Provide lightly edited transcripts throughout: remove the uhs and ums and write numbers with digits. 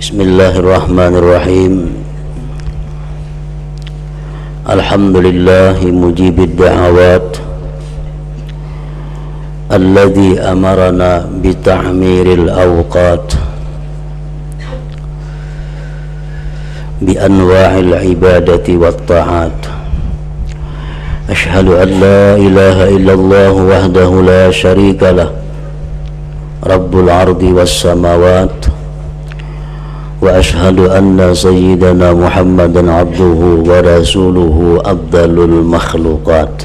Bismillahirrahmanirrahim. Alhamdulillahi mujibid da'awat alladhi amarana bita'miril awqat bi anwa'il ibadati wat ta'at. Ashhadu an la ilaha illallah wahdahu la syarika lah, Rabbul ardi was samawat, wa ashhadu anna sayyidana Muhammadan abduhu wa rasuluhu afdalul makhluqat.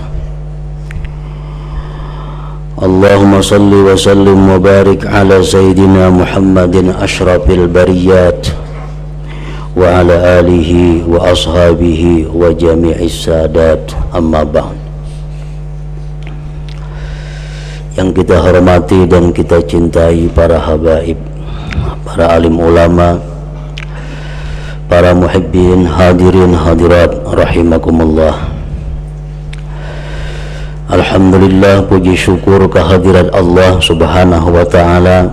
Allahumma salli wa sallim wa barik ala sayyidina Muhammadin ashrafil bariyat wa ala alihi wa ashabihi wa jami'is sadat, amma ba'd. Yang kita hormati dan kita cintai para habaib, para alim ulama, para muhibbin, hadirin hadirat rahimakumullah. Alhamdulillah, puji syukur kehadirat Allah subhanahu wa ta'ala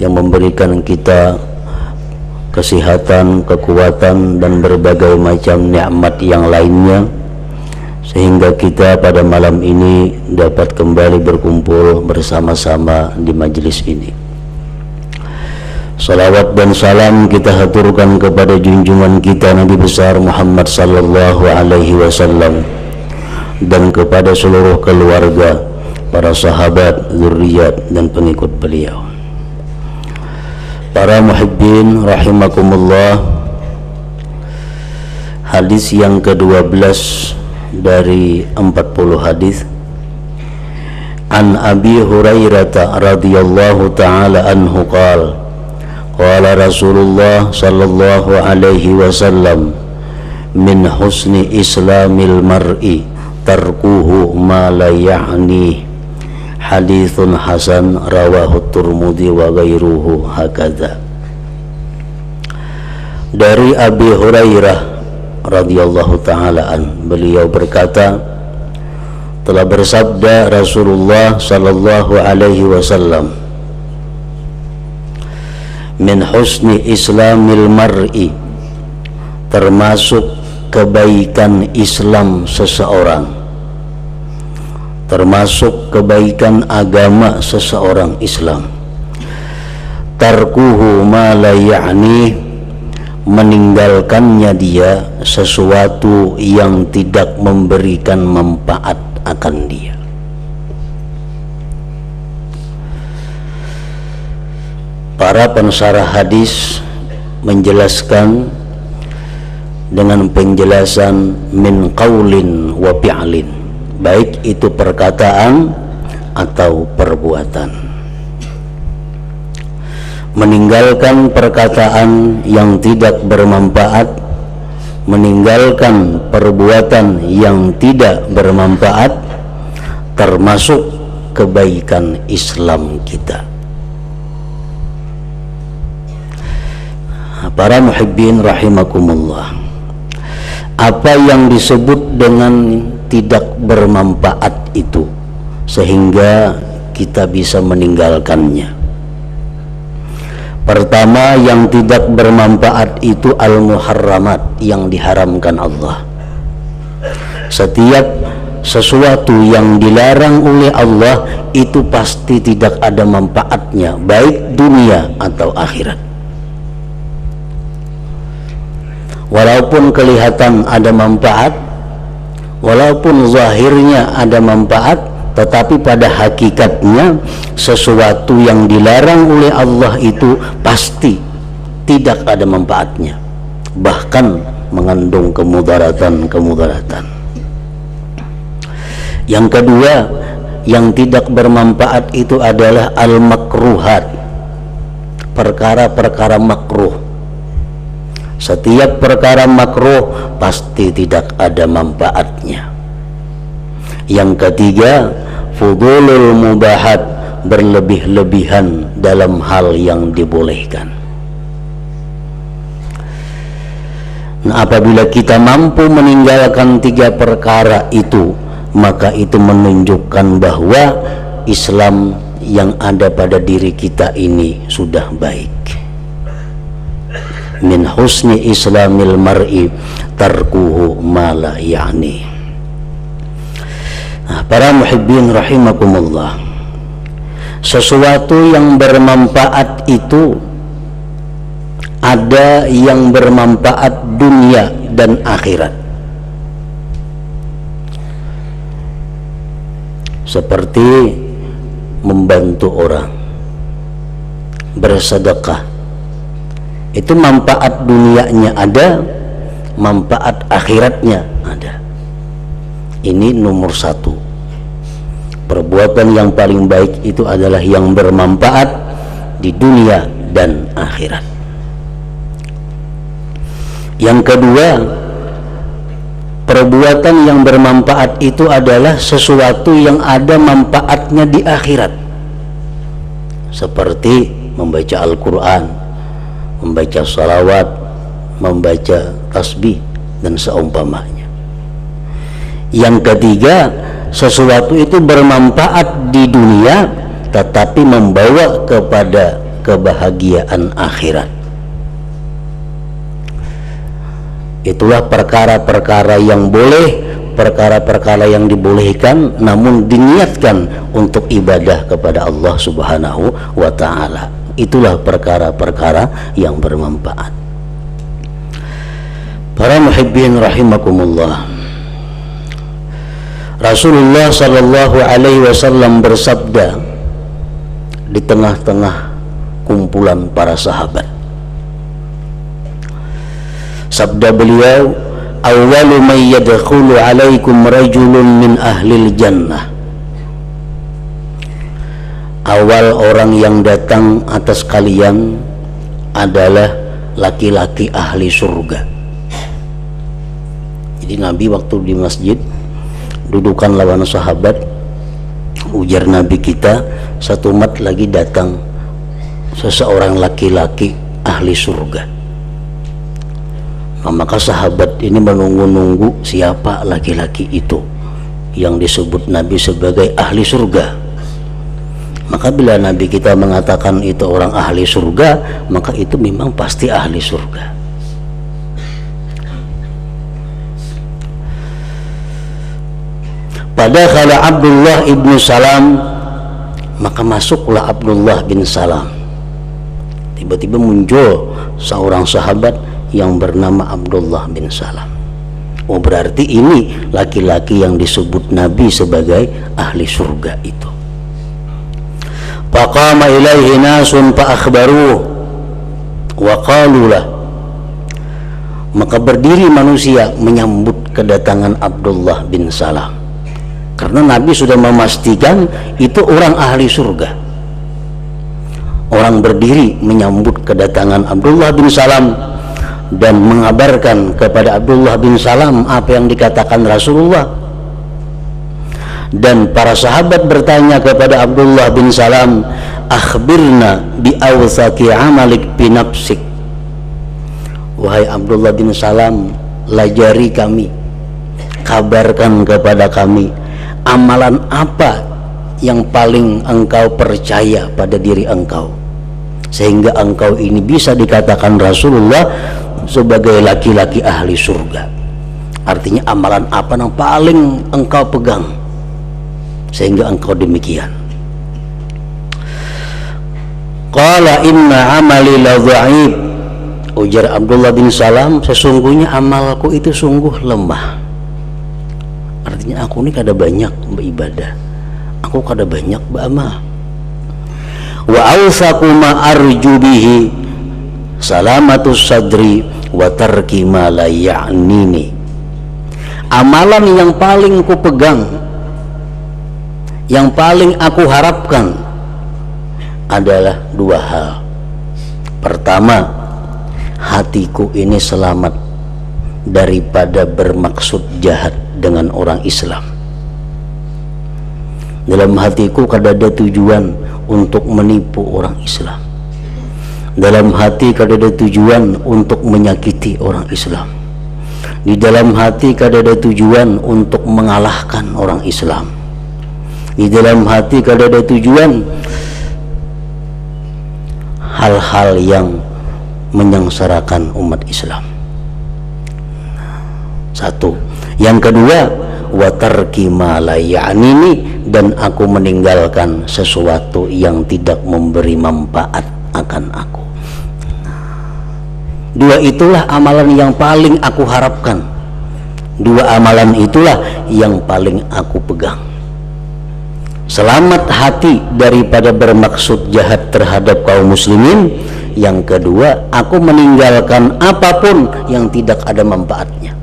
yang memberikan kita kesehatan, kekuatan dan berbagai macam nikmat yang lainnya, sehingga kita pada malam ini dapat kembali berkumpul bersama-sama di majelis ini. Salawat dan salam kita haturkan kepada junjungan kita Nabi besar Muhammad sallallahu alaihi wasallam dan kepada seluruh keluarga, para sahabat, zuriat dan pengikut beliau. Para muhibbin rahimakumullah, hadis yang ke-12 dari 40 hadis. An Abi Hurairah radhiyallahu ta'ala anhu qala qala Rasulullah sallallahu alaihi wasallam, min husni islamil mar'i tarkuhu ma la ya'ni. Hadithun hasan rawahu Tirmidzi wa ghairuhu hakadha. Dari Abi Hurairah radhiyallahu ta'ala an, beliau berkata, telah bersabda Rasulullah sallallahu alaihi wasallam, min husni islamil mar'i, termasuk kebaikan Islam seseorang, termasuk kebaikan agama seseorang Islam, tarkuhu ma la ya'ni, meninggalkannya dia sesuatu yang tidak memberikan manfaat akan dia. Para pensarah hadis menjelaskan dengan penjelasan min qaulin wa fi'lin, baik itu perkataan atau perbuatan. Meninggalkan perkataan yang tidak bermanfaat, meninggalkan perbuatan yang tidak bermanfaat, termasuk kebaikan Islam kita. Para muhibbin rahimakumullah, apa yang disebut dengan tidak bermanfaat itu sehingga kita bisa meninggalkannya? Pertama, yang tidak bermanfaat itu al-muharramat, yang diharamkan Allah. Setiap sesuatu yang dilarang oleh Allah itu pasti tidak ada manfaatnya, baik dunia atau akhirat. Walaupun kelihatan ada manfaat, walaupun zahirnya ada manfaat, tetapi pada hakikatnya sesuatu yang dilarang oleh Allah itu pasti tidak ada manfaatnya, bahkan mengandung kemudaratan. Yang kedua, yang tidak bermanfaat itu adalah al-makruhat, perkara-perkara makruh. Setiap perkara makruh pasti tidak ada manfaatnya. Yang ketiga, fudulul mubahat, berlebih-lebihan dalam hal yang dibolehkan. Nah, apabila kita mampu meninggalkan tiga perkara itu, maka itu menunjukkan bahwa Islam yang ada pada diri kita ini sudah baik. min husni islamil mar'i tarkuhu ma la ya'ni. Nah, para muhibbin rahimakumullah, sesuatu yang bermanfaat itu ada yang bermanfaat dunia dan akhirat, seperti membantu orang, bersedekah. Itu manfaat dunianya ada, manfaat akhiratnya ada. Ini nomor satu. Perbuatan yang paling baik itu adalah yang bermanfaat di dunia dan akhirat. Yang kedua, perbuatan yang bermanfaat itu adalah sesuatu yang ada manfaatnya di akhirat, seperti membaca Al-Quran, membaca salawat, membaca tasbih, dan seumpamanya. Yang ketiga, sesuatu itu bermanfaat di dunia tetapi membawa kepada kebahagiaan akhirat. Itulah perkara-perkara yang boleh, perkara-perkara yang dibolehkan namun diniatkan untuk ibadah kepada Allah Subhanahu wa ta'ala. Itulah perkara-perkara yang bermanfaat. Para muhibbin rahimakumullah, Rasulullah sallallahu alaihi wasallam bersabda di tengah-tengah kumpulan para sahabat. Sabda beliau, awwalu man yadkhulu alaikum rajulun min ahlil jannah. Awal orang yang datang atas kalian adalah laki-laki ahli surga. Jadi Nabi waktu di masjid dudukan lawan sahabat, ujar Nabi kita, satu umat lagi datang seseorang laki-laki ahli surga. Maka sahabat ini menunggu-nunggu siapa laki-laki itu yang disebut Nabi sebagai ahli surga. Maka bila Nabi kita mengatakan itu orang ahli surga, maka itu memang pasti ahli surga. Pada kala Abdullah ibnu Salam, maka masuklah Abdullah bin Salam. Tiba-tiba muncul seorang sahabat yang bernama Abdullah bin Salam. Oh, berarti ini laki-laki yang disebut Nabi sebagai ahli surga itu. Faqama ilaihi nasun fa akhbaruhu wa qalu lah. Maka berdiri manusia menyambut kedatangan Abdullah bin Salam, karena Nabi sudah memastikan itu orang ahli surga. Orang berdiri menyambut kedatangan Abdullah bin Salam dan mengabarkan kepada Abdullah bin Salam apa yang dikatakan Rasulullah. Dan para sahabat bertanya kepada Abdullah bin Salam, akhbirna bi awsaqi amalik bi nafsik. Wahai Abdullah bin Salam, lajari kami, kabarkan kepada kami amalan apa yang paling engkau percaya pada diri engkau sehingga engkau ini bisa dikatakan Rasulullah sebagai laki-laki ahli surga. Artinya amalan apa yang paling engkau pegang sehingga engkau demikian. Qala inna amali la dha'ib. Ujar Abdullah bin Salam, sesungguhnya amalku itu sungguh lemah. Artinya aku ini kada banyak beribadah, aku kada banyak beramal. Wa awsaqu ma arju bihi salamatus sadri wa tarki ma la ya'nini. Amalan yang paling ku pegang, yang paling aku harapkan adalah dua hal. Pertama, hatiku ini selamat daripada bermaksud jahat dengan orang Islam. Dalam hatiku kada ada tujuan untuk menipu orang Islam. Dalam hati kada ada tujuan untuk menyakiti orang Islam. Di dalam hati kada ada tujuan untuk mengalahkan orang Islam. Di dalam hati kada ada tujuan hal-hal yang menyengsarakan umat Islam. Satu. Yang kedua, wa tarki ma la ya'nini, dan aku meninggalkan sesuatu yang tidak memberi manfaat akan aku. Dua itulah amalan yang paling aku harapkan. Dua amalan itulah yang paling aku pegang. Selamat hati daripada bermaksud jahat terhadap kaum muslimin. Yang kedua, aku meninggalkan apapun yang tidak ada manfaatnya,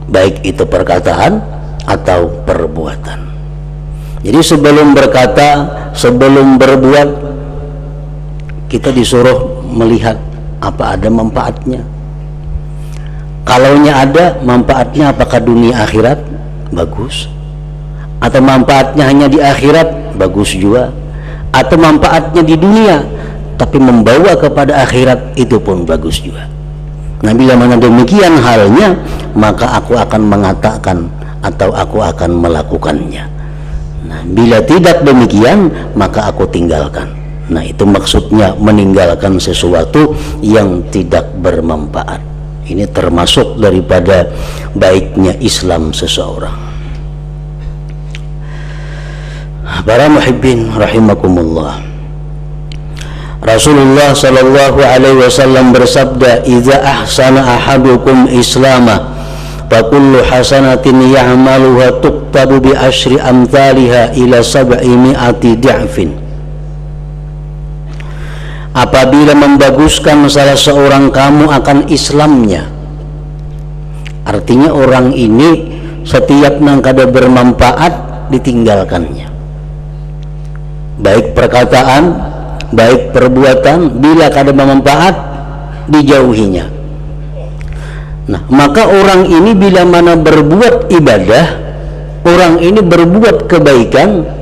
baik itu perkataan atau perbuatan. Jadi sebelum berkata, sebelum berbuat, kita disuruh melihat apa ada manfaatnya. Kalaunya ada manfaatnya, apakah dunia akhirat? Bagus. Atau manfaatnya hanya di akhirat? Bagus juga. Atau manfaatnya di dunia tapi membawa kepada akhirat? Itu pun bagus juga. Nah, bila mana demikian halnya, maka aku akan mengatakan atau aku akan melakukannya. Nah, bila tidak demikian, maka aku tinggalkan. Nah, itu maksudnya meninggalkan sesuatu yang tidak bermanfaat. Ini termasuk daripada baiknya Islam seseorang. Para muhibbin rahimakumullah, Rasulullah sallallahu alaihi wasallam bersabda, "Idza ahsana ahadukum islama fa kullu hasanatin ya'maluha tuqtabu bi asyri amthaliha ila 700 di'fin." Apabila membaguskan salah seorang kamu akan Islamnya, artinya orang ini setiap nang kada bermanfaat ditinggalkannya, baik perkataan, baik perbuatan, bila kada bermanfaat dijauhinya. Nah, maka orang ini bila mana berbuat ibadah, orang ini berbuat kebaikan,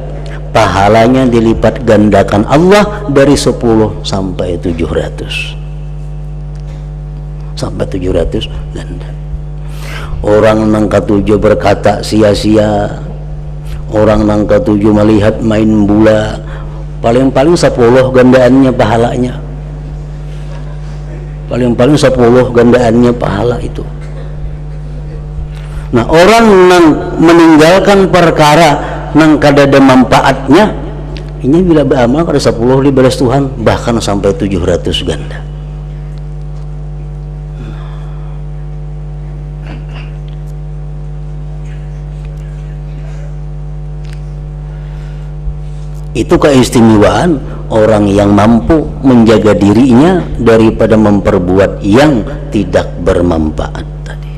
pahalanya dilipat gandakan Allah dari 10 sampai 700 ganda. Orang nang ketujuh berkata sia-sia, orang nang ketujuh melihat main bola, paling-paling 10 gandaannya pahalanya, paling-paling 10 gandaannya pahala itu. Nah, orang nang meninggalkan perkara nang kada ada manfaatnya, ini bila beramal kada 10 dibalas Tuhan, bahkan sampai 700 ganda. Itu keistimewaan orang yang mampu menjaga dirinya daripada memperbuat yang tidak bermanfaat tadi.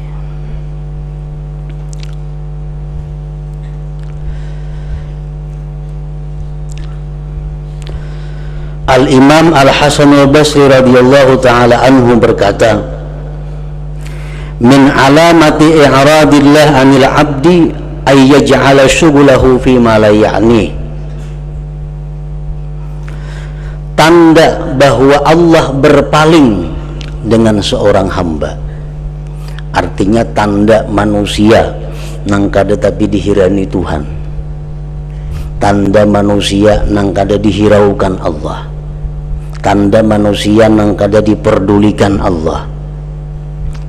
Al-Imam Al-Hasan Al-Basri radhiyallahu ta'ala anhu berkata, "Min alamati i'radillah 'anil 'abdi ay yaj'ala syughlahu fi ma la ya'ni." Tanda bahwa Allah berpaling dengan seorang hamba, artinya tanda manusia nang kada tapi dihirani Tuhan, tanda manusia nang kada dihiraukan Allah, tanda manusia nang kada diperdulikan Allah.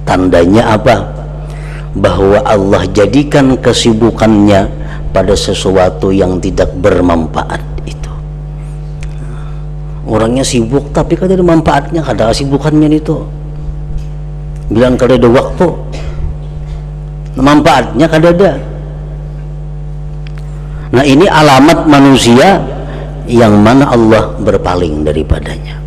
Tandanya apa? Bahwa Allah jadikan kesibukannya pada sesuatu yang tidak bermanfaat. Itu orangnya sibuk tapi kada ada manfaatnya, kada kesibukannya itu, bilang kada ada waktu, manfaatnya kada ada. Nah, ini alamat manusia yang mana Allah berpaling daripadanya.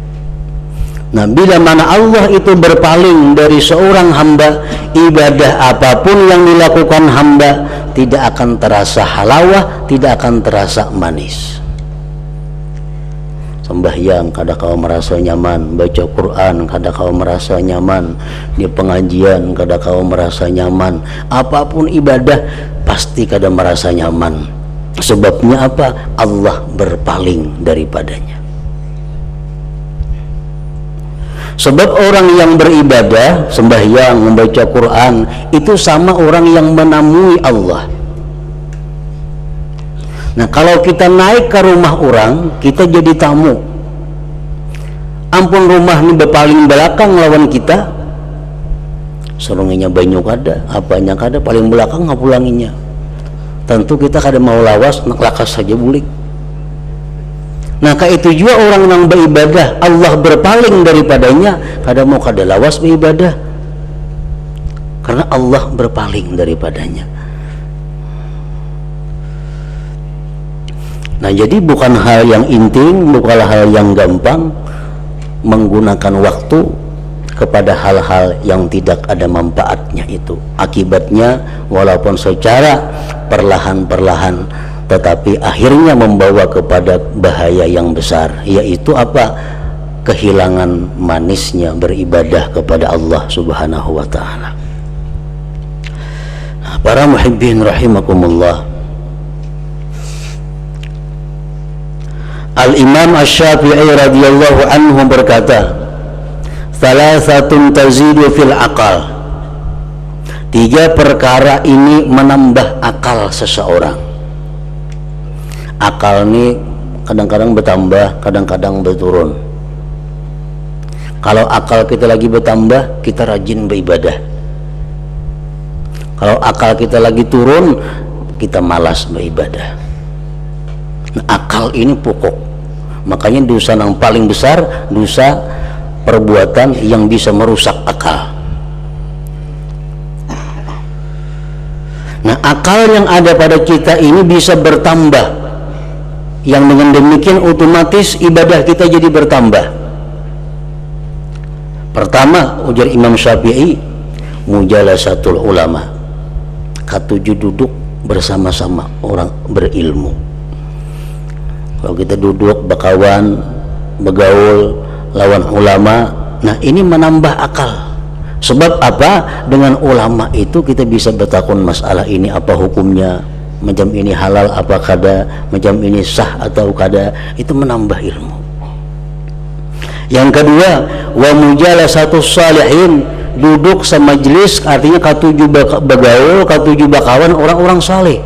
Nah, bila mana Allah itu berpaling dari seorang hamba, ibadah apapun yang dilakukan hamba tidak akan terasa halawah, tidak akan terasa manis. Sembahyang kada kau merasa nyaman, baca Quran kada kau merasa nyaman, di pengajian kada kau merasa nyaman, apapun ibadah pasti kada merasa nyaman. Sebabnya apa? Allah berpaling daripadanya. Sebab orang yang beribadah, sembahyang, membaca Quran, itu sama orang yang menemui Allah. Nah, kalau kita naik ke rumah orang, kita jadi tamu. Ampun rumah ini paling belakang lawan kita, sorongnya banyak kada, apanya kada, paling belakang ngapulanginya. Tentu kita kada mau lawas, nak lakas saja bulik. Nah, itu juga orang yang beribadah, Allah berpaling daripadanya, kada mau kada lawas beribadah, karena Allah berpaling daripadanya. Nah, jadi bukan hal yang intim, bukan hal yang gampang menggunakan waktu kepada hal-hal yang tidak ada manfaatnya itu. Akibatnya walaupun secara perlahan-perlahan, tetapi akhirnya membawa kepada bahaya yang besar, yaitu apa? Kehilangan manisnya beribadah kepada Allah Subhanahu wa ta'ala. Nah, para muhibbin rahimakumullah, Al-Imam Asy-Syafi'i radhiyallahu anhu berkata, "Thalathatun tazidu fil aqal." 3 perkara ini menambah akal seseorang. Akal ini kadang-kadang bertambah, kadang-kadang berturun. Kalau akal kita lagi bertambah, kita rajin beribadah. Kalau akal kita lagi turun, kita malas beribadah. Nah, akal ini pokok. Makanya dosa yang paling besar, dosa perbuatan yang bisa merusak akal. Nah, akal yang ada pada kita ini bisa bertambah, yang dengan demikian otomatis ibadah kita jadi bertambah. Pertama, ujar Imam Syafi'i, mujalasatul ulama, ketujuh duduk bersama-sama orang berilmu. Kalau kita duduk berkawan, bergaul lawan ulama, nah ini menambah akal. Sebab apa? Dengan ulama itu kita bisa bertakun masalah ini apa hukumnya, macam ini halal apa kada, macam ini sah atau kada, itu menambah ilmu. Yang kedua, wa mujalasatus salihin, duduk semajlis, artinya ketujuh bergaul, ketujuh bakawan orang-orang saleh,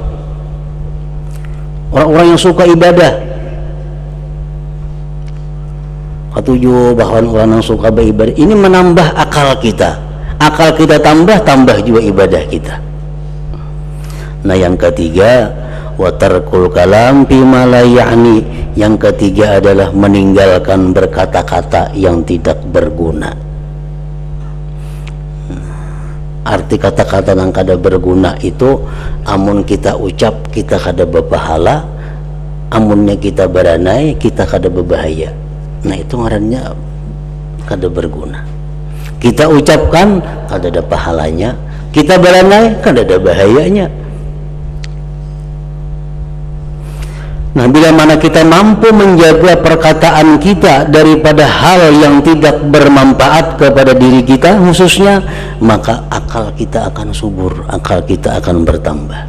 orang-orang yang suka ibadah. Ketujuh bakawan orang yang suka beribadah, ini menambah akal kita. Akal kita tambah juga ibadah kita. Nah, yang ketiga, wa tarkul kalam bima la ya'ni. Yang ketiga adalah meninggalkan berkata-kata yang tidak berguna. Arti kata-kata yang kada berguna itu, amun kita ucap kita kada berpahala, amunnya kita beranai kita kada berbahaya. Nah, itu ngarannya kada berguna. Kita ucapkan kada ada pahalanya, kita beranai kada ada bahayanya. Nah, bila mana kita mampu menjaga perkataan kita daripada hal yang tidak bermanfaat kepada diri kita khususnya, maka akal kita akan subur, akal kita akan bertambah.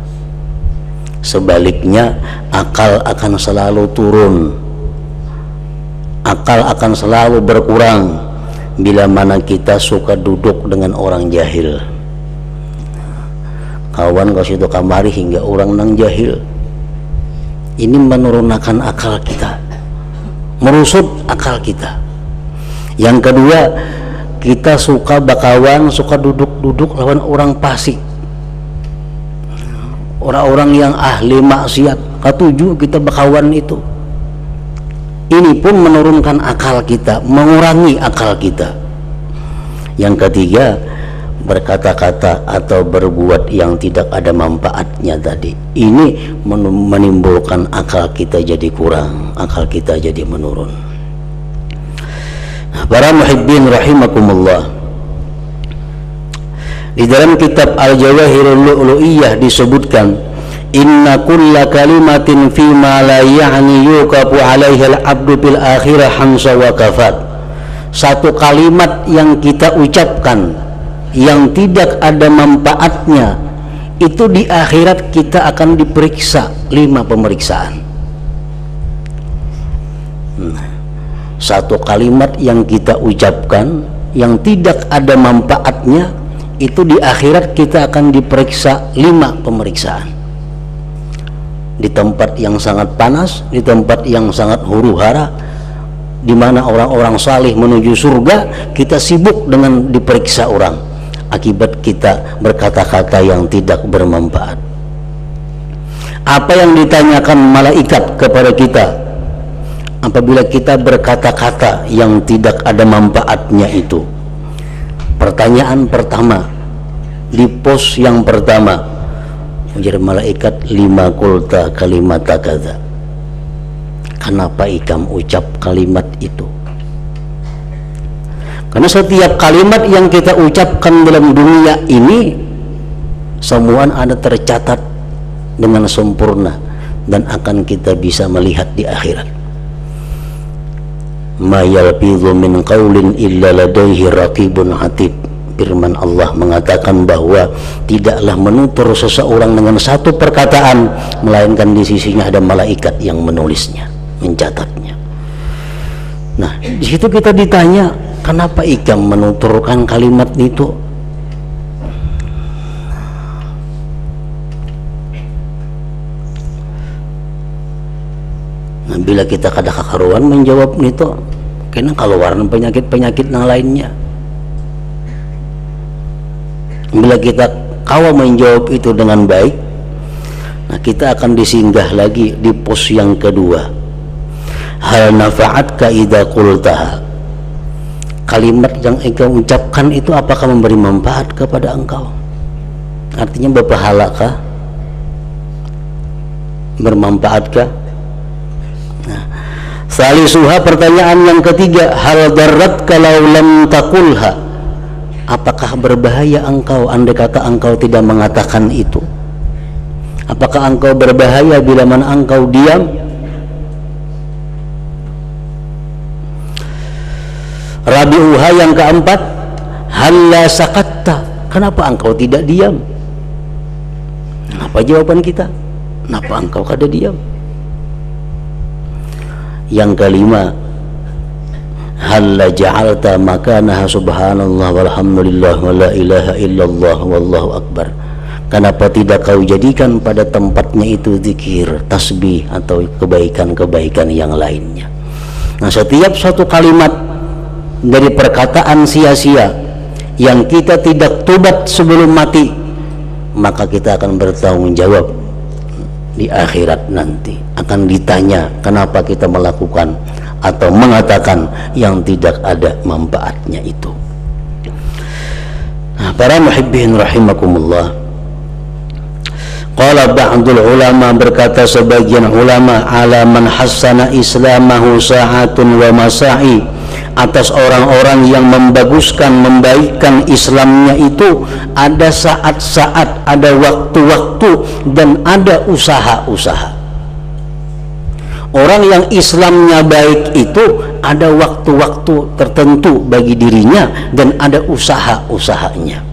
Sebaliknya, akal akan selalu turun, akal akan selalu berkurang bila mana kita suka duduk dengan orang jahil. Kawan kau situ kamari hingga orang nang jahil, ini menurunkan akal kita, merusut akal kita. Yang kedua, kita suka bakawan, suka duduk-duduk lawan orang fasik, orang-orang yang ahli maksiat. Ketujuh, kita bakawan itu. Ini pun menurunkan akal kita, mengurangi akal kita. Yang ketiga, berkata-kata atau berbuat yang tidak ada manfaatnya tadi, ini menimbulkan akal kita jadi kurang, akal kita jadi menurun. Nah, para muhibbin rahimakumullah, di dalam kitab Al-Jawahirul Lu'lu'iyah disebutkan, inna kulla kalimatin fima la ya'ni yukafu alaihi al-abdu bil akhirah hamsa wa kafat. Satu kalimat yang kita ucapkan yang tidak ada manfaatnya, itu di akhirat kita akan diperiksa 5 pemeriksaan. Satu kalimat yang kita ucapkan yang tidak ada manfaatnya, itu di akhirat kita akan diperiksa 5 pemeriksaan. di tempat yang sangat panas, di tempat yang sangat huru-hara, di mana orang-orang saleh menuju surga, kita sibuk dengan diperiksa orang akibat kita berkata-kata yang tidak bermanfaat. Apa yang ditanyakan malaikat kepada kita apabila kita berkata-kata yang tidak ada manfaatnya itu? Pertanyaan pertama di pos yang pertama, ujar malaikat, lima qulta kalimata kadza. Kenapa ikam ucap kalimat itu? Karena setiap kalimat yang kita ucapkan dalam dunia ini semua ada tercatat dengan sempurna dan akan kita bisa melihat di akhirat. Ma yalfidhu min qaulin illa ladaihi raqibun atid. Firman Allah mengatakan bahwa tidaklah menutur seseorang dengan satu perkataan melainkan di sisinya ada malaikat yang menulisnya, mencatatnya. Nah, di situ kita ditanya, kenapa ikam menuturkan kalimat itu? Nah, bila kita kada kakaruan menjawab itu, kena keluaran penyakit-penyakit yang lainnya. Bila kita kawa menjawab itu dengan baik, nah kita akan disinggah lagi di pos yang kedua. Hal nafa'atka idza qultaha. Kalimat yang engkau ucapkan itu apakah memberi manfaat kepada engkau? Artinya berpahalakah? Bermanfaatkah? Nah, salisuha, pertanyaan yang ketiga, hal darratka law lam taqulha. Apakah berbahaya engkau andai kata engkau tidak mengatakan itu? Apakah engkau berbahaya bila mana engkau diam? Rabi'uha, yang keempat, halla sakatta. Kenapa engkau tidak diam? Apa jawaban kita? Kenapa engkau kada diam? Yang kelima, halla ja'alta makanaha subhanallah walhamdulillah wa la ilaha illallah wallahu akbar. Kenapa tidak kau jadikan pada tempatnya itu zikir, tasbih atau kebaikan-kebaikan yang lainnya? Nah, setiap satu kalimat dari perkataan sia-sia yang kita tidak tobat sebelum mati, maka kita akan bertanggung jawab di akhirat nanti. Akan ditanya kenapa kita melakukan atau mengatakan yang tidak ada manfaatnya itu. Nah, para muhibbin rahimakumullah, qala ba'dul ulama, berkata sebagian ulama, ala man hassana islamahu sa'atun wa masa'i, atas orang-orang yang membaguskan, membaikkan Islamnya itu ada saat-saat, ada waktu-waktu, dan ada usaha-usaha. Orang yang Islamnya baik itu ada waktu-waktu tertentu bagi dirinya dan ada usaha-usahanya.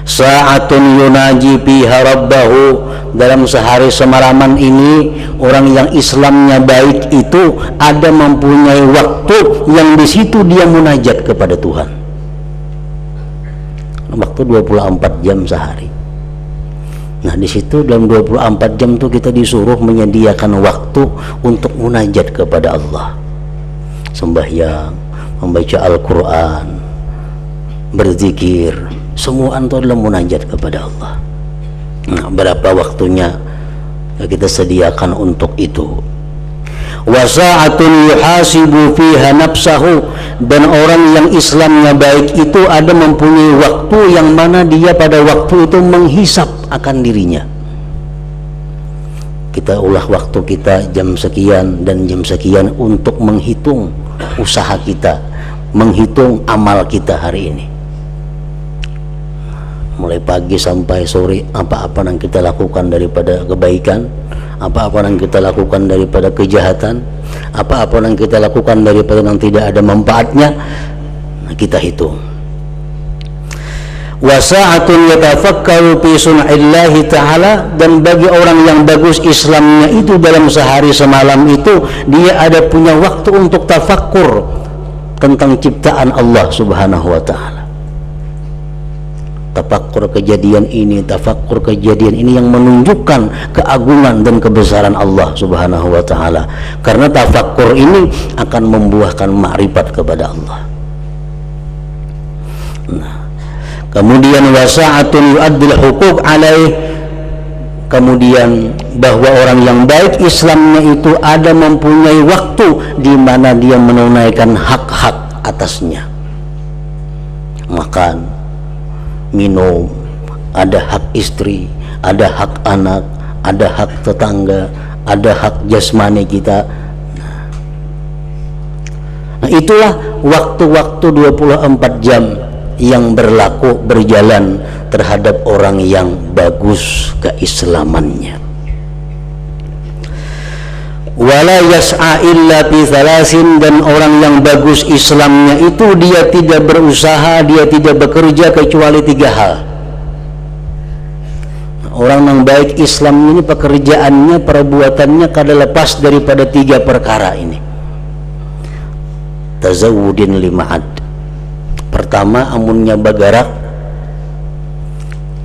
Sa'atun yunaji fiha rabbahu, dalam sehari semalaman ini orang yang Islamnya baik itu ada mempunyai waktu yang di situ dia munajat kepada Tuhan. Waktu 24 jam sehari. Nah, di situ dalam 24 jam itu kita disuruh menyediakan waktu untuk munajat kepada Allah. Sembahyang, membaca Al-Quran, berzikir, semua itu adalah munajat kepada Allah. Nah, berapa waktunya kita sediakan untuk itu? Wasa'atun yuhasibu fiha nafsahu, dan orang yang Islamnya baik itu ada mempunyai waktu yang mana dia pada waktu itu menghisap akan dirinya. Kita ulah waktu kita jam sekian dan jam sekian untuk menghitung usaha kita, menghitung amal kita hari ini. Mulai pagi sampai sore, apa-apa yang kita lakukan daripada kebaikan, apa-apa yang kita lakukan daripada kejahatan, apa-apa yang kita lakukan daripada yang tidak ada manfaatnya, kita hitung. Wasa'atun yatafakkaru fi sun'illahi ta'ala, dan bagi orang yang bagus Islamnya itu dalam sehari semalam itu dia ada punya waktu untuk tafakkur tentang ciptaan Allah subhanahu wa ta'ala. tafakkur kejadian ini, tafakkur kejadian ini yang menunjukkan keagungan dan kebesaran Allah Subhanahu wa taala. Karena tafakkur ini akan membuahkan makrifat kepada Allah. Nah, kemudian wasa'atun yu'addil huquq alaih, kemudian bahwa orang yang baik Islamnya itu ada mempunyai waktu di mana dia menunaikan hak-hak atasnya. Makan, minum, ada hak istri, ada hak anak, ada hak tetangga, ada hak jasmani kita. Nah, itulah waktu-waktu 24 jam yang berlaku berjalan terhadap orang yang bagus keislamannya. Wala yas'a illa bi thalasin, dan orang yang bagus Islamnya itu dia tidak berusaha, dia tidak bekerja kecuali 3 hal. Orang yang baik Islam ini pekerjaannya, perbuatannya kada lepas daripada 3 perkara ini. Tazawudin lima'ad. Pertama, amunnya bagarak,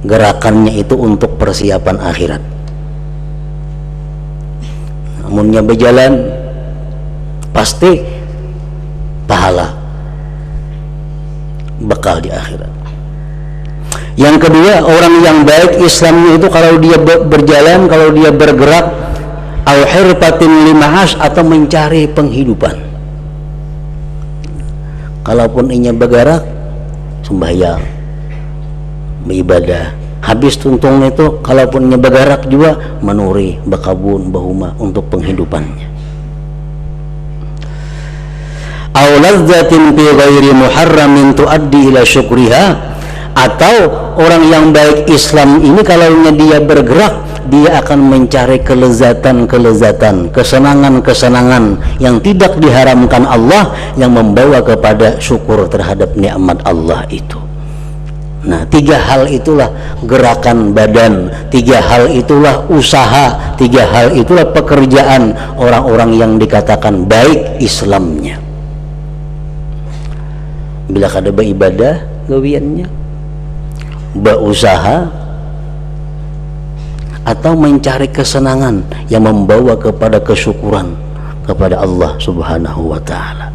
gerakannya itu untuk persiapan akhirat. Amunnya berjalan, pasti pahala, bekal di akhirat. Yang kedua, orang yang baik Islamnya itu kalau dia berjalan, kalau dia bergerak, au hirfatin lima'ash, atau mencari penghidupan. Kalaupun inya bergerak, sembahyang, beribadah, habis tuntung itu, kalaupun inya bergerak juga menuri, berkabun, bahuma untuk penghidupannya. Aw ladzatin fi ghairi muharramin tuaddi ila syukriha, atau orang yang baik Islam ini kalau dia bergerak, dia akan mencari kelezatan-kelezatan, kesenangan-kesenangan yang tidak diharamkan Allah, yang membawa kepada syukur terhadap nikmat Allah itu. Nah, 3 hal itulah gerakan badan, 3 hal itulah usaha, 3 hal itulah pekerjaan orang-orang yang dikatakan baik Islamnya. Bila kada beribadah gawiannya, berusaha, atau mencari kesenangan yang membawa kepada kesyukuran kepada Allah Subhanahu wa taala.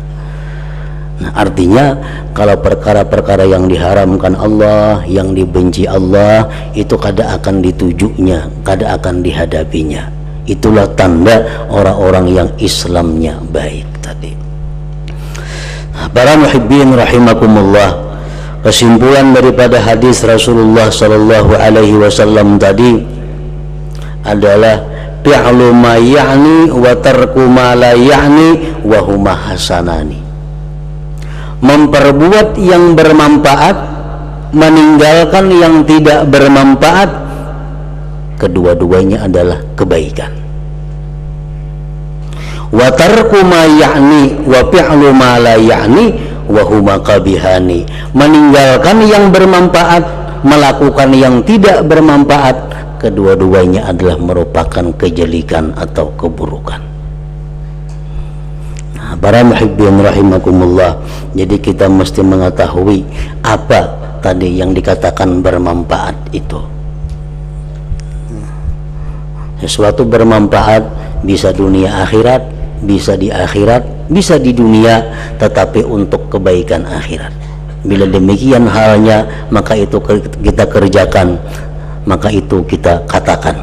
Nah, artinya kalau perkara-perkara yang diharamkan Allah, yang dibenci Allah, itu kada akan ditujunya, kada akan dihadapinya. Itulah tanda orang-orang yang Islamnya baik tadi. Nah, para muhibbin rahimakumullah, kesimpulan daripada hadis Rasulullah sallallahu alaihi wasallam tadi adalah fi'lu ma ya'ni wa tarku ma la ya'ni wa huma hasanani. Memperbuat yang bermanfaat, meninggalkan yang tidak bermanfaat, kedua-duanya adalah kebaikan. Wa tarku ma ya'ni wa fi'lu ma la ya'ni wa huma qabihani. Meninggalkan yang bermanfaat, melakukan yang tidak bermanfaat, kedua-duanya adalah merupakan kejelekan atau keburukan. Nah, para muhibbin rahimakumullah, jadi kita mesti mengetahui apa tadi yang dikatakan bermanfaat itu. Sesuatu bermanfaat bisa dunia akhirat, bisa di akhirat, bisa di dunia, tetapi untuk kebaikan akhirat. Bila demikian halnya, maka itu kita kerjakan, maka itu kita katakan.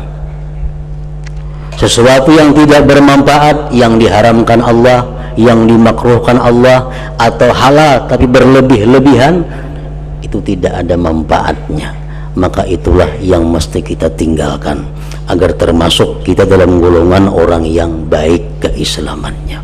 Sesuatu yang tidak bermanfaat, yang diharamkan Allah, yang dimakruhkan Allah, atau halal tapi berlebih-lebihan, itu tidak ada manfaatnya, maka itulah yang mesti kita tinggalkan agar termasuk kita dalam golongan orang yang baik keislamannya.